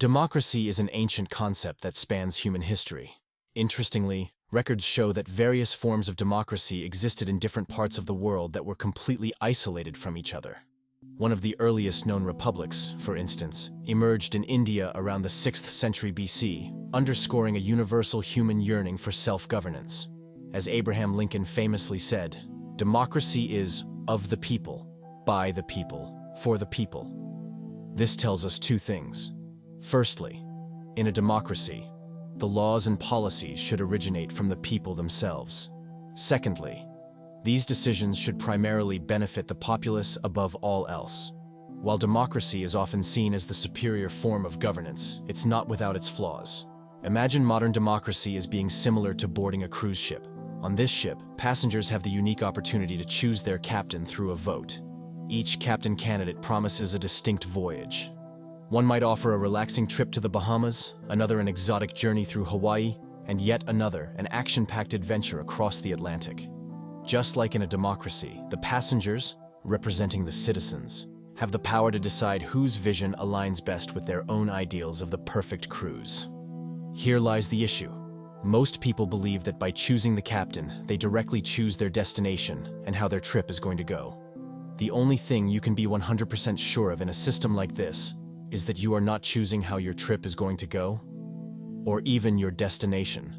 Democracy is an ancient concept that spans human history. Interestingly, records show that various forms of democracy existed in different parts of the world that were completely isolated from each other. One of the earliest known republics, for instance, emerged in India around the 6th century BC, underscoring a universal human yearning for self-governance. As Abraham Lincoln famously said, "Democracy is of the people, by the people, for the people." This tells us two things. Firstly, in a democracy, the laws and policies should originate from the people themselves. Secondly, these decisions should primarily benefit the populace above all else. While democracy is often seen as the superior form of governance, it's not without its flaws. Imagine modern democracy as being similar to boarding a cruise ship. On this ship, passengers have the unique opportunity to choose their captain through a vote. Each captain candidate promises a distinct voyage. One might offer a relaxing trip to the Bahamas, another an exotic journey through Hawaii, and yet another an action-packed adventure across the Atlantic. Just like in a democracy, the passengers, representing the citizens, have the power to decide whose vision aligns best with their own ideals of the perfect cruise. Here lies the issue. Most people believe that by choosing the captain, they directly choose their destination and how their trip is going to go. The only thing you can be 100% sure of in a system like this is that you are not choosing how your trip is going to go, or even your destination.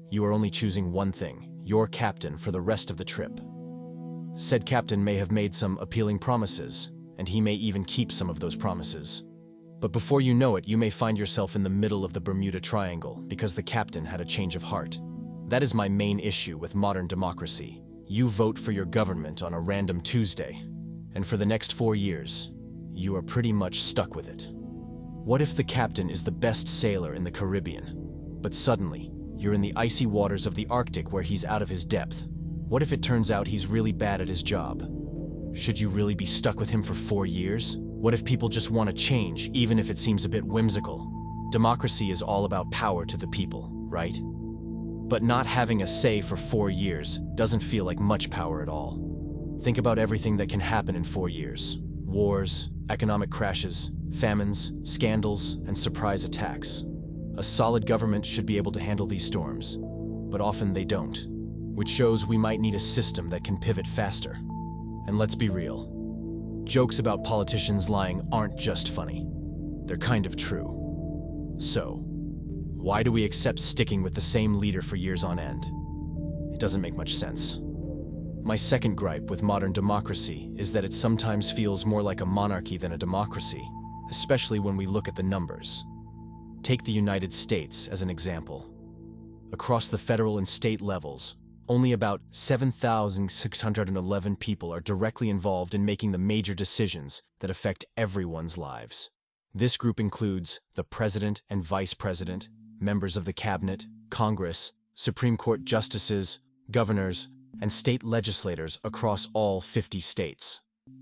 You are only choosing one thing, your captain, for the rest of the trip. Said captain may have made some appealing promises, and he may even keep some of those promises. But before you know it, you may find yourself in the middle of the Bermuda Triangle because the captain had a change of heart. That is my main issue with modern democracy. You vote for your government on a random Tuesday, and for the next 4 years, you are pretty much stuck with it. What if the captain is the best sailor in the Caribbean, but suddenly, you're in the icy waters of the Arctic where he's out of his depth? What if it turns out he's really bad at his job? Should you really be stuck with him for 4 years? What if people just want to change, even if it seems a bit whimsical? Democracy is all about power to the people, right? But not having a say for 4 years doesn't feel like much power at all. Think about everything that can happen in 4 years. Wars, economic crashes, famines, scandals, and surprise attacks. A solid government should be able to handle these storms, but often they don't, which shows we might need a system that can pivot faster. And let's be real, jokes about politicians lying aren't just funny. They're kind of true. So, why do we accept sticking with the same leader for years on end? It doesn't make much sense. My second gripe with modern democracy is that it sometimes feels more like a monarchy than a democracy, especially when we look at the numbers. Take the United States as an example. Across the federal and state levels, only about 7,611 people are directly involved in making the major decisions that affect everyone's lives. This group includes the president and vice president, members of the cabinet, Congress, Supreme Court justices, governors, and state legislators across all 50 states.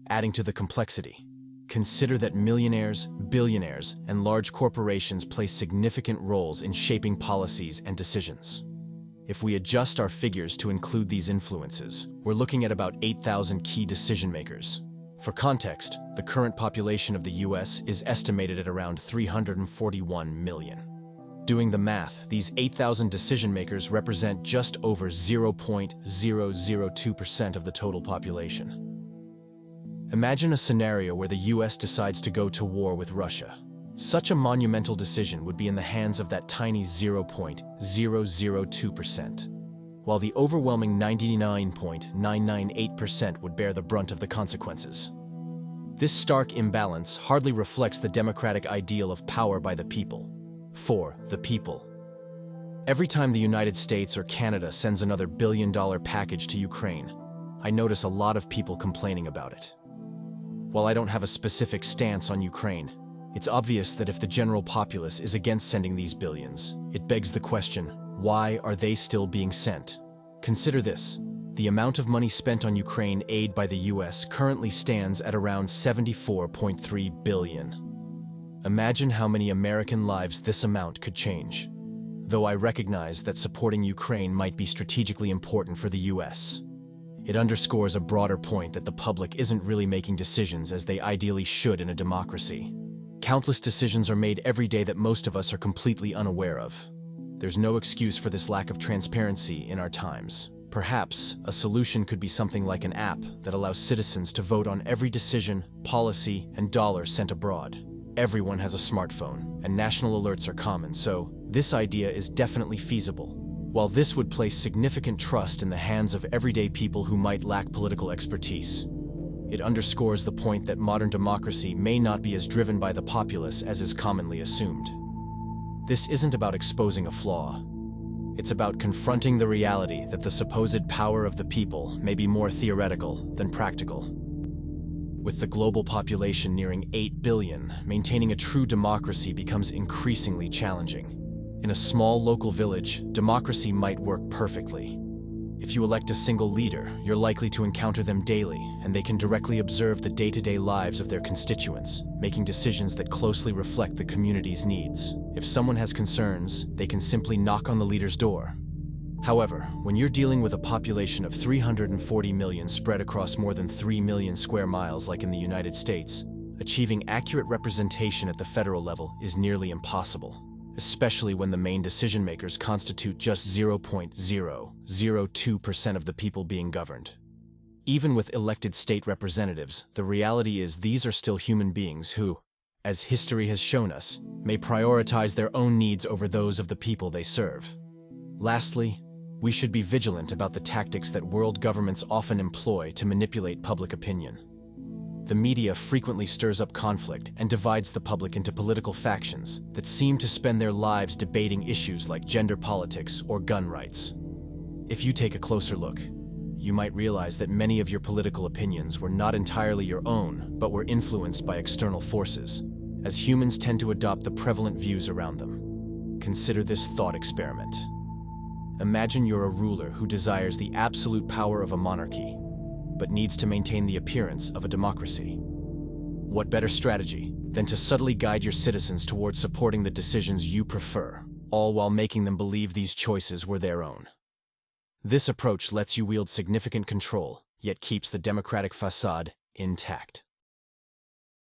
Adding to the complexity, consider that millionaires, billionaires, and large corporations play significant roles in shaping policies and decisions. If we adjust our figures to include these influences, we're looking at about 8,000 key decision makers. For context, the current population of the US is estimated at around 341 million. Doing the math, these 8,000 decision makers represent just over 0.002% of the total population. Imagine a scenario where the US decides to go to war with Russia. Such a monumental decision would be in the hands of that tiny 0.002%, while the overwhelming 99.998% would bear the brunt of the consequences. This stark imbalance hardly reflects the democratic ideal of power by the people, for the people. Every time the United States or Canada sends another billion-dollar package to Ukraine, I notice a lot of people complaining about it. While I don't have a specific stance on Ukraine, it's obvious that if the general populace is against sending these billions, it begs the question, why are they still being sent? Consider this. The amount of money spent on Ukraine aid by the US currently stands at around $74.3 billion. Imagine how many American lives this amount could change. Though I recognize that supporting Ukraine might be strategically important for the US. It underscores a broader point that the public isn't really making decisions as they ideally should in a democracy. Countless decisions are made every day that most of us are completely unaware of. There's no excuse for this lack of transparency in our times. Perhaps a solution could be something like an app that allows citizens to vote on every decision, policy, and dollar sent abroad. Everyone has a smartphone, and national alerts are common, so this idea is definitely feasible. While this would place significant trust in the hands of everyday people who might lack political expertise, it underscores the point that modern democracy may not be as driven by the populace as is commonly assumed. This isn't about exposing a flaw. It's about confronting the reality that the supposed power of the people may be more theoretical than practical. With the global population nearing 8 billion, maintaining a true democracy becomes increasingly challenging. In a small local village, democracy might work perfectly. If you elect a single leader, you're likely to encounter them daily, and they can directly observe the day-to-day lives of their constituents, making decisions that closely reflect the community's needs. If someone has concerns, they can simply knock on the leader's door. However, when you're dealing with a population of 340 million spread across more than 3 million square miles like in the United States, achieving accurate representation at the federal level is nearly impossible, especially when the main decision-makers constitute just 0.002% of the people being governed. Even with elected state representatives, the reality is these are still human beings who, as history has shown us, may prioritize their own needs over those of the people they serve. Lastly, we should be vigilant about the tactics that world governments often employ to manipulate public opinion. The media frequently stirs up conflict and divides the public into political factions that seem to spend their lives debating issues like gender politics or gun rights. If you take a closer look, you might realize that many of your political opinions were not entirely your own, but were influenced by external forces, as humans tend to adopt the prevalent views around them. Consider this thought experiment. Imagine you're a ruler who desires the absolute power of a monarchy, but needs to maintain the appearance of a democracy. What better strategy than to subtly guide your citizens towards supporting the decisions you prefer, all while making them believe these choices were their own? This approach lets you wield significant control, yet keeps the democratic facade intact.